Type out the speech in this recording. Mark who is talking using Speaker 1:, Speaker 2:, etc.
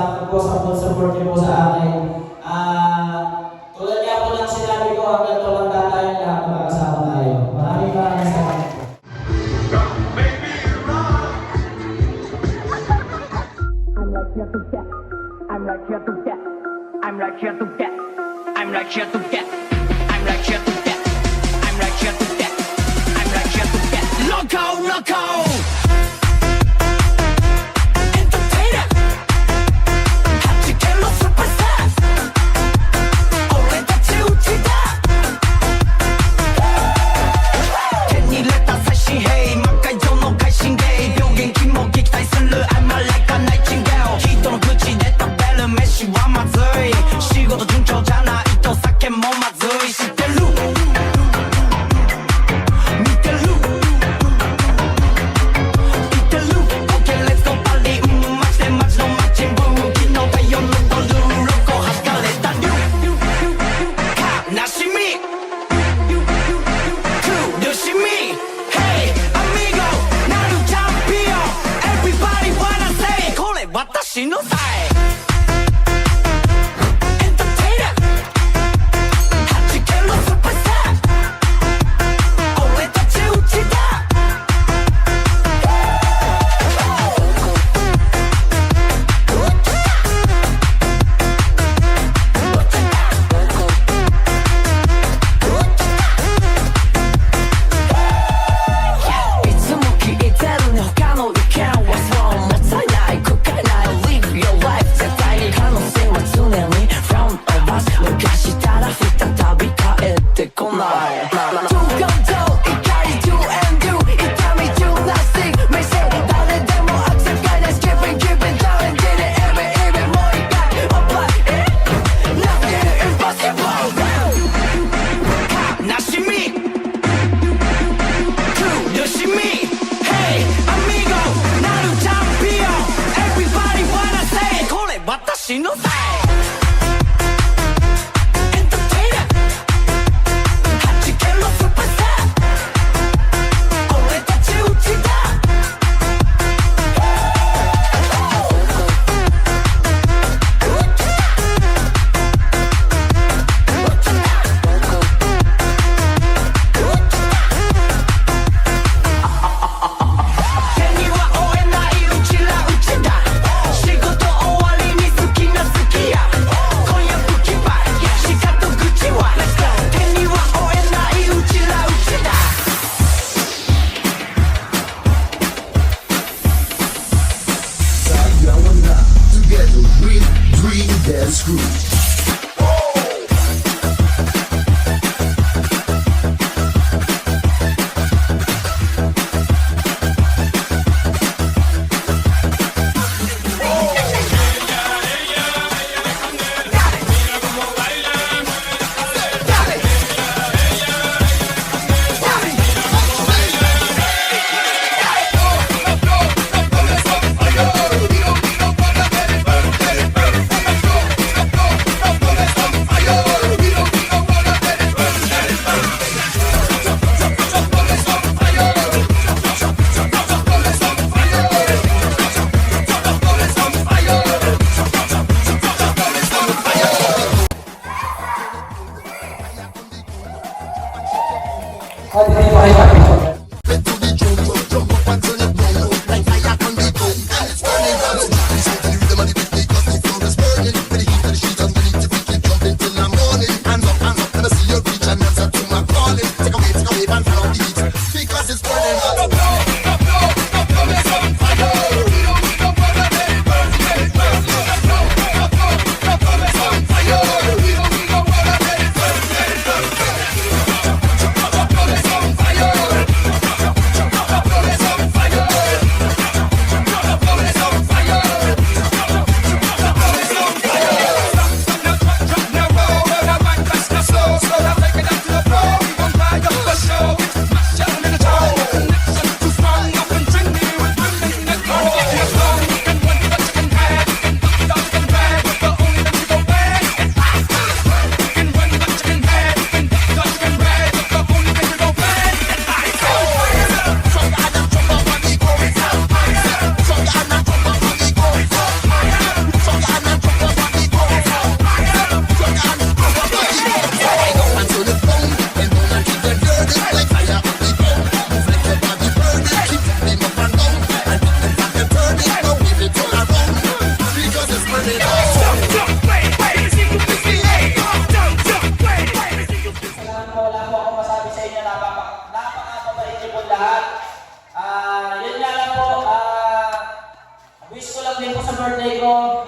Speaker 1: salamat po sa full support niyo po sa akin. Tulad nga po ng sinabi ko, hanggang tulanda tayo lahat makakasama tayo. Maraming salamat po.
Speaker 2: I'm like here to get. I'm like here to get. I'm like here to get. I'm like here to get. I'm like here to get. I'm like here to get. Loco, loco. Entertainer. 하치켈로 superstar. 올해같이 웃기다. 괜히 냈다 사시해. 막가요노 갈신게. 벽엔 기모기 기타이슬르. I'm like a nightingale. 기도는 그치 냈다 벨은 메시와 맞으이. 쉬고도 중초잖아. 이또 사케 못 맞으이. 시텔루. 미텔루. 이텔루. Okay, let's go 빨리. 맞대 맞노 맞진 부기노 가요노 걸루. 로코 하스칼레 단유. 나시미. 두려시미. Hey, amigo. 나를 잡히어. Everybody wanna say. 고래 와타시 노 사이. Entertainer. 하치켈로 superstar. 올해같이 웃기다.いつも聞いてるね他の意見 What's wrong もったいない後悔ない Live your life 絶対に可能性は常に Front of us 抜かしたら再び帰ってこない Do go do 怒り do and do 痛み do nothing ไม่ใช่誰でも accept guidance Keeping keeping down and did it even もう一回 Apply it Nothing impossible 悲しみ두려심이 Hey amigo 나를 잡히어 Everybody wanna say これ私のせい Entertainer 8킬로 superstar 俺たちうちだ 괜히は追えないうちらうちだ仕事終わりに好きな好きや今夜不気ばしかと口は手には追えないうちらうちだ
Speaker 3: Sayonara, together with Dream Dance Crew.
Speaker 1: Salamat po, wala po akong masabi sa inyo. Napakabait niyo po lahat. Yun nga lang po, wish ko lang din po sa birthday ko.